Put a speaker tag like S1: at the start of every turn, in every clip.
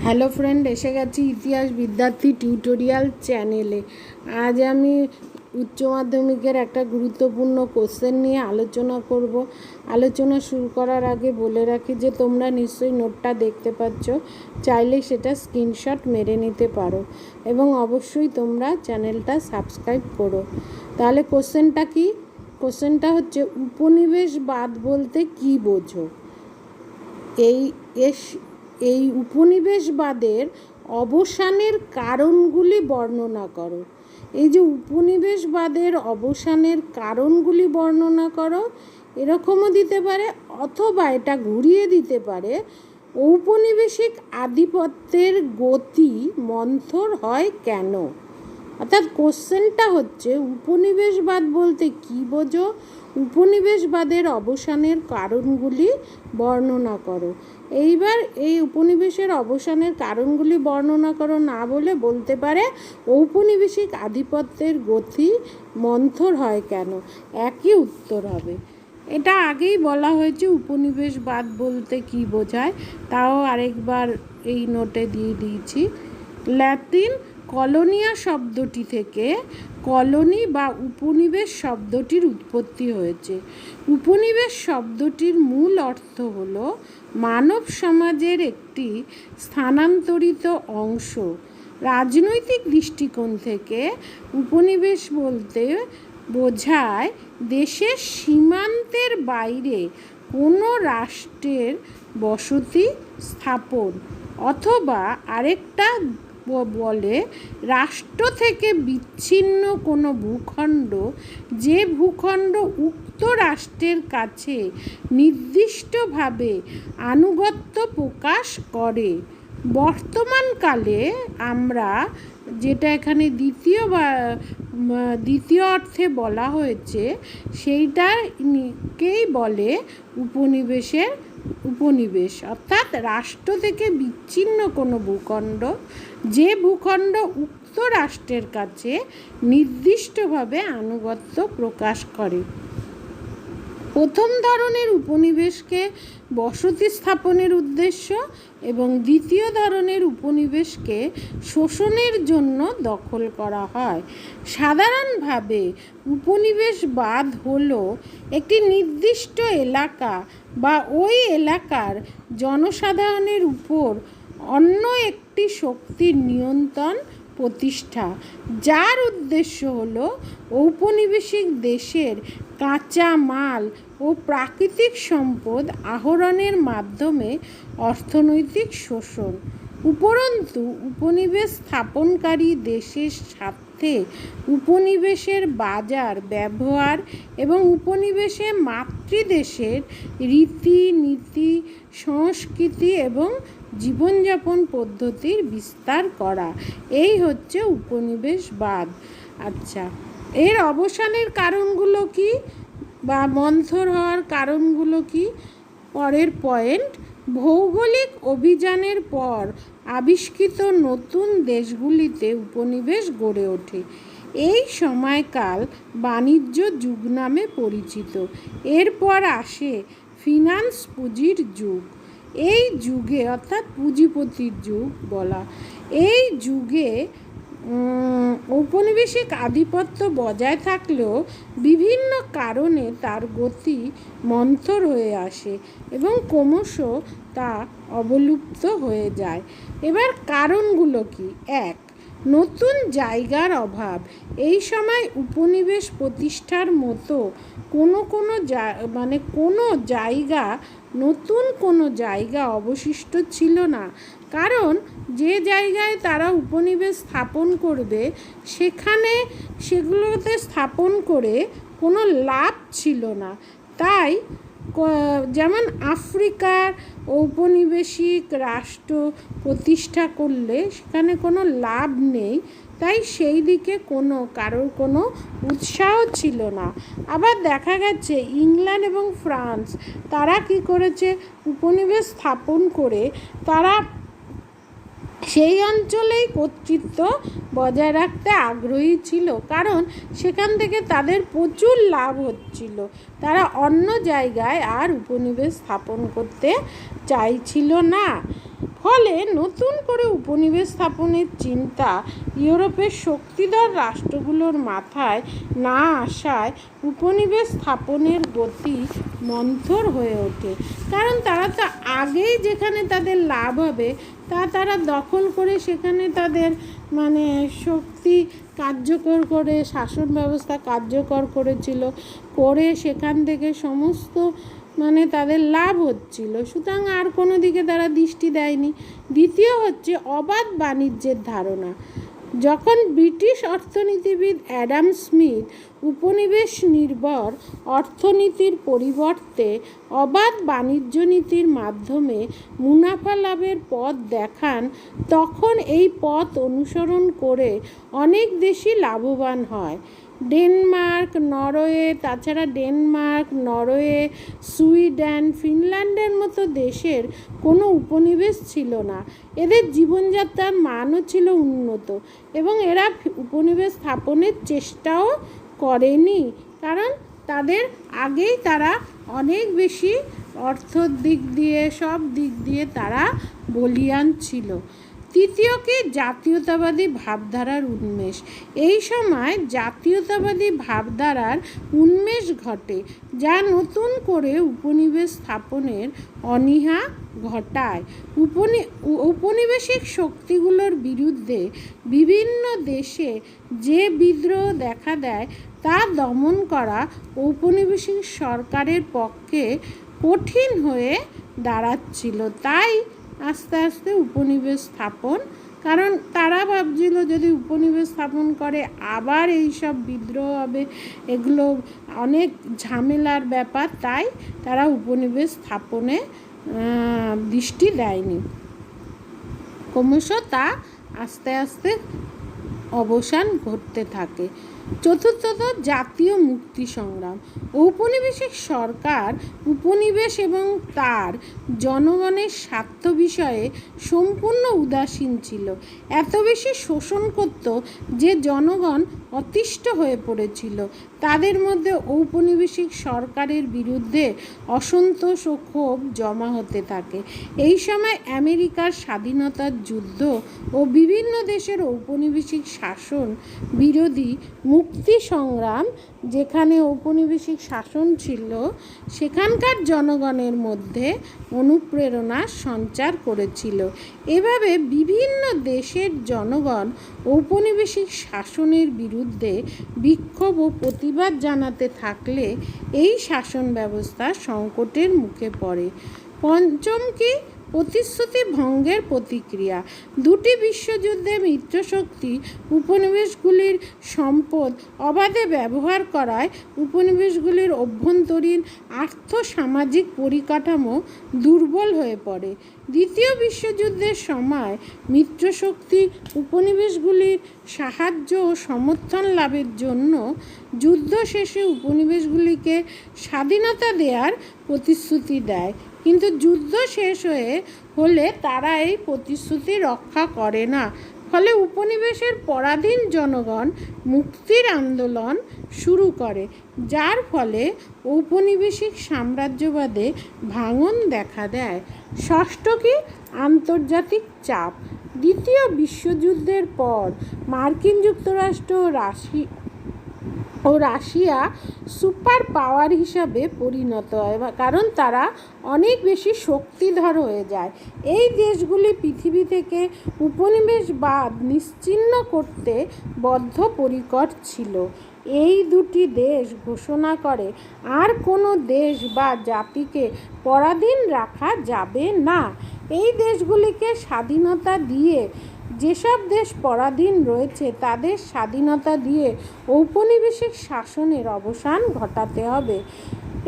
S1: Hello friend, এসে গেছি ইতিহাস বিদ্যার্থী টিউটোরিয়াল চ্যানেলে। আজ আমি উচ্চ মাধ্যমিকের একটা গুরুত্বপূর্ণ কোশ্চেন নিয়ে আলোচনা করব। আলোচনা শুরু করার আগে বলে রাখি যে তোমরা নিশ্চয়ই নোটটা দেখতে পাচ্ছ, চাইলে সেটা স্ক্রিনশট মেরে নিতে পারো এবং অবশ্যই তোমরা চ্যানেলটা সাবস্ক্রাইব করো। তাহলে কোশ্চেনটা কি? কোশ্চেনটা হচ্ছে, উপনিবেশবাদ বলতে কি বোঝো? এই উপনিবেশবাদের অবসানের কারণগুলি বর্ণনা করো। এই যে উপনিবেশবাদের অবসানের কারণগুলি বর্ণনা করো, এরকমও দিতে পারে, অথবা এটা ঘুরিয়ে দিতে পারে, ঔপনিবেশিক আধিপত্যের গতি মন্থর হয় কেন? অর্থাৎ কোশ্চেনটা হচ্ছে, উপনিবেশবাদ বলতে কি বোঝো? উপনিবেশবাদের অবসানের কারণগুলি বর্ণনা করো। এইবার এই উপনিবেশের অবসানের কারণগুলি বর্ণনা করো না বলে বলতে পারে ঔপনিবেশিক আধিপত্যের গতি মন্থর হয় কেন? একই উত্তর হবে। এটা আগেই বলা হয়েছে উপনিবেশবাদ বলতে কি বোঝায়, তাও আরেকবার এই নোটে দিয়ে দিয়েছি। ল্যাটিন কলোনিয়া শব্দটি থেকে কলোনি বা উপনিবেশ শব্দটির উৎপত্তি হয়েছে। উপনিবেশ শব্দটির মূল অর্থ হল মানব সমাজের একটি স্থানান্তরিত অংশ। রাজনৈতিক দৃষ্টিকোণ থেকে উপনিবেশ বলতে বোঝায় দেশের সীমান্তের বাইরে কোনো রাষ্ট্রের বসতি স্থাপন, অথবা আরেকটা বলে রাষ্ট্র থেকে বিচ্ছিন্ন কোনো ভূখণ্ড, যে ভূখণ্ড উক্ত রাষ্ট্রের কাছে নির্দিষ্টভাবে আনুগত্য প্রকাশ করে। বর্তমানকালে আমরা যেটা এখানে দ্বিতীয় অর্থে বলা হয়েছে সেইটাকেই বলে উপনিবেশ, অর্থাৎ রাষ্ট্র থেকে বিচ্ছিন্ন কোনো ভূখণ্ড, যে ভূখণ্ড উক্ত রাষ্ট্রের কাছে নির্দিষ্টভাবে আনুগত্য প্রকাশ করে। প্রথম ধরনের উপনিবেশকে বসতি স্থাপনের উদ্দেশ্য এবং দ্বিতীয় ধরনের উপনিবেশকে শোষণের জন্য দখল করা হয়। সাধারণভাবে উপনিবেশবাদ হলো একটি নির্দিষ্ট এলাকা বা ওই এলাকার জনসাধারণের উপর অন্য একটি শক্তির নিয়ন্ত্রণ প্রতিষ্ঠা, যার উদ্দেশ্য হলো ঔপনিবেশিক দেশের কাঁচা মাল ও প্রাকৃতিক সম্পদ আহরণের মাধ্যমে অর্থনৈতিক শোষণ। উপরন্তু উপনিবেশ স্থাপনকারী দেশের স্বার্থে উপনিবেশের বাজার ব্যবহার এবং উপনিবেশে মাতৃদেশের রীতি নীতি, সংস্কৃতি এবং জীবনযাপন পদ্ধতির বিস্তার করা, এই হচ্ছে উপনিবেশবাদ। আচ্ছা, এর অবসানের কারণগুলো কি বা মন্থর হওয়ার কারণগুলো কি? পরের পয়েন্ট, ভৌগোলিক অভিযানের পর আবিষ্কৃত নতুন দেশগুলিতে উপনিবেশ গড়ে ওঠে। এই সময়কাল বাণিজ্য যুগ নামে পরিচিত। এরপর আসে ফিন্যান্স পুঁজির যুগ। এই যুগে, অর্থাৎ পুঁজিপতির যুগ বলা, এই যুগে ঔপনিবেশিক আধিপত্য বজায় থাকলেও বিভিন্ন কারণে তার গতি মন্থর হয়ে আসে এবং ক্রমশ তা অবলুপ্ত হয়ে যায়। এবার কারণগুলো কি? 1. নতুন জায়গার অভাব। এই সময় উপনিবেশ প্রতিষ্ঠার মতো নতুন কোনো জায়গা অবশিষ্ট ছিল না, কারণ যে জায়গায় তারা উপনিবেশ স্থাপন করবে সেগুলোতে স্থাপন করে কোনো লাভ ছিল না। তাই যেমন আফ্রিকার ঔপনিবেশিক রাষ্ট্র প্রতিষ্ঠা করলে সেখানে কোনো লাভ নেই, তাই সেই দিকে কারোর কোনো উৎসাহ ছিল না। আবার দেখা গেছে ইংল্যান্ড এবং ফ্রান্স, তারা কি করেছে, উপনিবেশ স্থাপন করে তারা সেই অঞ্চলেই কর্তৃত্ব বজায় রাখতে আগ্রহী ছিল, কারণ সেখান থেকে তাদের প্রচুর লাভ হচ্ছিল। তারা অন্য জায়গায় আর উপনিবেশ স্থাপন করতে চাইছিল না। ফলে নতুন করে উপনিবেশ স্থাপনের চিন্তা ইউরোপের শক্তিধর রাষ্ট্রগুলোর মাথায় না আসায় উপনিবেশ স্থাপনের গতি মন্থর হয়ে ওঠে। কারণ তারা তো আগেই যেখানে তাদের লাভ হবে তারা দখল করে সেখানে তাদের শক্তি কার্যকর করে শাসন ব্যবস্থা কার্যকর করেছিল, করে সেখান থেকে সমস্ত তাদের লাভ হচ্ছিল। সুতরাং আর কোনো দিকে তারা দৃষ্টি দেয়নি। দ্বিতীয় হচ্ছে অবাধ বাণিজ্যের ধারণা। যখন ব্রিটিশ অর্থনীতিবিদ অ্যাডাম স্মিথ উপনিবেশ নির্ভর অর্থনীতির পরিবর্তে অবাধ বাণিজ্য নীতির মাধ্যমে মুনাফা লাভের পথ দেখান, তখন এই পথ অনুসরণ করে অনেক দেশই লাভবান হয়। ডেনমার্ক, নরওয়ে, সুইডেন, ফিনল্যান্ডের মতো দেশের কোনো উপনিবেশ ছিল না। এদের জীবনযাত্রার মানও ছিল উন্নত এবং এরা উপনিবেশ স্থাপনের চেষ্টাও করেনি, কারণ তাদের আগেই তারা অনেক বেশি অর্থর দিক দিয়ে সব দিক দিয়ে তারা বলীয়ান ছিল। তৃতীয় কি, জাতীয়তাবাদী ভাবধারার উন্মেষ। এই সময় জাতীয়তাবাদী ভাবধারার উন্মেষ ঘটে, যা নতুন করে উপনিবেশ স্থাপনের অনীহা ঘটায়। উপনিবেশিক শক্তিগুলোর বিরুদ্ধে বিভিন্ন দেশে যে বিদ্রোহ দেখা দেয় তা দমন করা ঔপনিবেশিক সরকারের পক্ষে কঠিন হয়ে দাঁড়াচ্ছিল। তাই আস্তে আস্তে উপনিবেশ স্থাপন, কারণ তারা ভাবছিল যদি উপনিবেশ স্থাপন করে আবার এই সব বিদ্রোহ হবে, এগুলো অনেক ঝামেলার ব্যাপার, তাই তারা উপনিবেশ স্থাপনে দৃষ্টি দেয়নি। ক্রমশ তা আস্তে আস্তে অবসান ঘটতে থাকে। চতুর্থত, জাতীয় মুক্তি সংগ্রাম। ঔপনিবেশিক সরকার উপনিবেশ এবং তার জনগণের স্বার্থ বিষয়ে সম্পূর্ণ উদাসীন ছিল। এত বেশি শোষণ করত যে জনগণ অতিষ্ঠ হয়ে পড়েছিল। তাদের মধ্যে ঔপনিবেশিক সরকারের বিরুদ্ধে অসন্তোষ ও ক্ষোভ জমা হতে থাকে। এই সময় আমেরিকার স্বাধীনতার যুদ্ধ ও বিভিন্ন দেশের ঔপনিবেশিক শাসন বিরোধী মুক্তি সংগ্রাম, যেখানে ঔপনিবেশিক শাসন ছিল, সেখানকার জনগণের মধ্যে অনুপ্রেরণার সঞ্চার করেছিল। এভাবে বিভিন্ন দেশের জনগণ ঔপনিবেশিক শাসনের বিরুদ্ধে বিক্ষোভ ও প্রতিবাদ জানাতে থাকলে এই শাসন ব্যবস্থা সংকটের মুখে পড়ে। পঞ্চম কি, প্রতিশ্রুতি ভঙ্গের প্রতিক্রিয়া। দুটি বিশ্বযুদ্ধে মিত্রশক্তি উপনিবেশগুলির সম্পদ অবাধে ব্যবহার করায় উপনিবেশগুলির অভ্যন্তরীণ আর্থ-সামাজিক পরিকাঠামো দুর্বল হয়ে পড়ে। দ্বিতীয় বিশ্বযুদ্ধের সময় মিত্রশক্তি উপনিবেশগুলির সাহায্য ও সমর্থন লাভের জন্য যুদ্ধ শেষে উপনিবেশগুলিকে স্বাধীনতা দেওয়ার প্রতিশ্রুতি দেয়, কিন্তু যুদ্ধ শেষ হলে তারা এই প্রতিশ্রুতি রক্ষা করে না। ফলে উপনিবেশের পরাধীন জনগণ মুক্তির আন্দোলন শুরু করে, যার ফলে ঔপনিবেশিক সাম্রাজ্যবাদে ভাঙন দেখা দেয়। ষষ্ঠ কি, আন্তর্জাতিক চাপ। দ্বিতীয় বিশ্বযুদ্ধের পর মার্কিন যুক্তরাষ্ট্র ও রাশিয়া সুপার পাওয়ার হিসাবে পরিণত হয়, কারণ তারা অনেক বেশি শক্তিধর হয়ে যায়। এই দেশগুলি পৃথিবী থেকে উপনিবেশবাদ নিশ্চিহ্ন করতে বদ্ধপরিকর ছিল। এই দুটি দেশ ঘোষণা করে আর কোনো দেশ বা জাতিকে পরাধীন রাখা যাবে না। এই দেশগুলিকে স্বাধীনতা দিয়ে, যেসব দেশ পরাধীন রয়েছে তাদের স্বাধীনতা দিয়ে ঔপনিবেশিক শাসনের অবসান ঘটাতে হবে।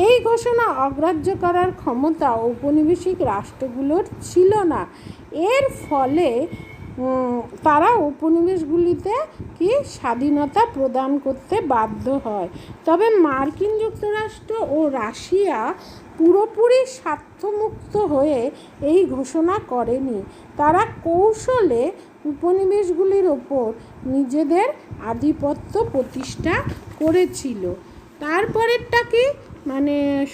S1: এই ঘোষণা অগ্রাহ্য করার ক্ষমতা ঔপনিবেশিক রাষ্ট্রগুলোর ছিল না। এর ফলে তারা উপনিবেশগুলিতে স্বাধীনতা প্রদান করতে বাধ্য হয়। তবে মার্কিন যুক্তরাষ্ট্র ও রাশিয়া পুরোপুরি স্বার্থমুক্ত হয়ে এই ঘোষণা করেনি। তারা কৌশলে উপনিবেশগুলির ওপর নিজেদের আধিপত্য প্রতিষ্ঠা করেছিল। তারপরেরটা কি,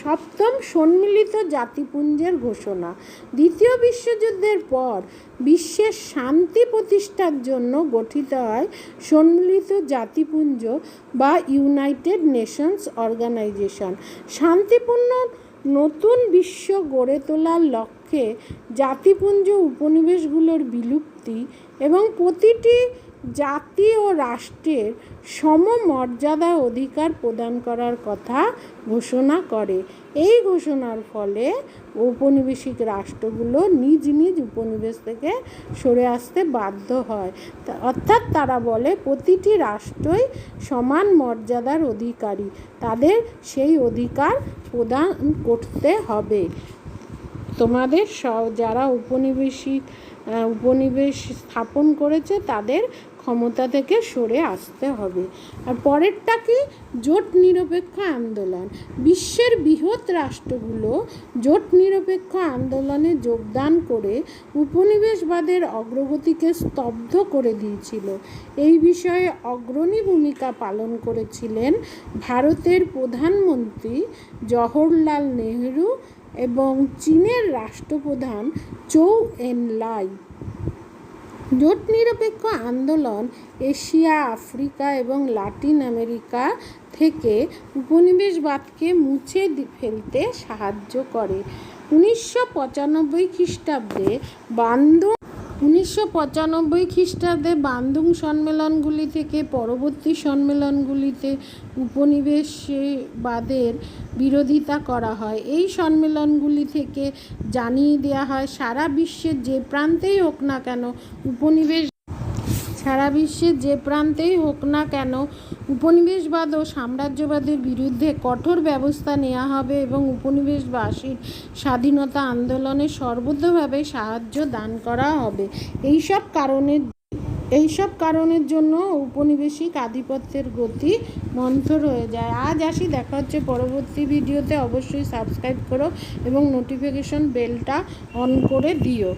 S1: সপ্তম সম্মিলিত জাতিপুঞ্জের ঘোষণা। দ্বিতীয় বিশ্বযুদ্ধের পর বিশ্বের শান্তি প্রতিষ্ঠার জন্য গঠিত হয় সম্মিলিত জাতিপুঞ্জ বা ইউনাইটেড নেশনস অর্গানাইজেশন। শান্তিপূর্ণ নতুন বিশ্ব গড়ে তোলার লক্ষ্যে জাতিপুঞ্জ উপনিবেশগুলোর বিলুপ্তি এবং প্রতিটি জাতি ও রাষ্ট্রের সমমর্যাদা অধিকার প্রদান করার কথা ঘোষণা করে। এই ঘোষণার ফলে ঔপনিবেশিক রাষ্ট্রগুলো নিজ নিজ উপনিবেশ থেকে সরে আসতে বাধ্য হয়। অর্থাৎ তারা বলে প্রতিটি রাষ্ট্রই সমান মর্যাদার অধিকারী, তাদের সেই অধিকার প্রদান করতে হবে। তোমাদের যারা উপনিবেশ স্থাপন করেছে তাদের ক্ষমতা থেকে সরে আসতে হবে। আর পরেরটা কি? জোট নিরপেক্ষ আন্দোলন। বিশ্বের বৃহৎ রাষ্ট্রগুলো জোট নিরপেক্ষ আন্দোলনে যোগদান করে উপনিবেশবাদের অগ্রগতিকে স্তব্ধ করে দিয়েছিল। এই বিষয়ে অগ্রণী ভূমিকা পালন করেছিলেন ভারতের প্রধানমন্ত্রী জওহরলাল নেহরু এবং চীনের রাষ্ট্রপ্রধান চৌ এন-লাই। জোট নিরপেক্ষ আন্দোলন এশিয়া, আফ্রিকা এবং লাতিন আমেরিকা থেকে উপনিবেশবাদকে মুছে ফেলতে সাহায্য করে। 1995 খ্রিস্টাব্দে বান্দুং সম্মেলনগুলি থেকে পরবর্তী সম্মেলনগুলিতে উপনিবেশবাদের বিরোধিতা করা হয়। এই সম্মেলনগুলি থেকে জানিয়ে দেওয়া হয় সারা বিশ্বের যে প্রান্তেই হোক না কেন উপনিবেশবাদ ও সাম্রাজ্যবাদের বিরুদ্ধে কঠোর ব্যবস্থা নেওয়া হবে এবং উপনিবেশবাসীর স্বাধীনতা আন্দোলনে সর্বতোভাবে সাহায্য দান করা হবে। এইসব কারণের জন্য ঔপনিবেশিক আধিপত্যের গতি মন্থর হয়ে যায়। আজ আসি, দেখা হচ্ছে পরবর্তী ভিডিওতে। অবশ্যই সাবস্ক্রাইব করো এবং নোটিফিকেশন বেলটা অন করে দিও।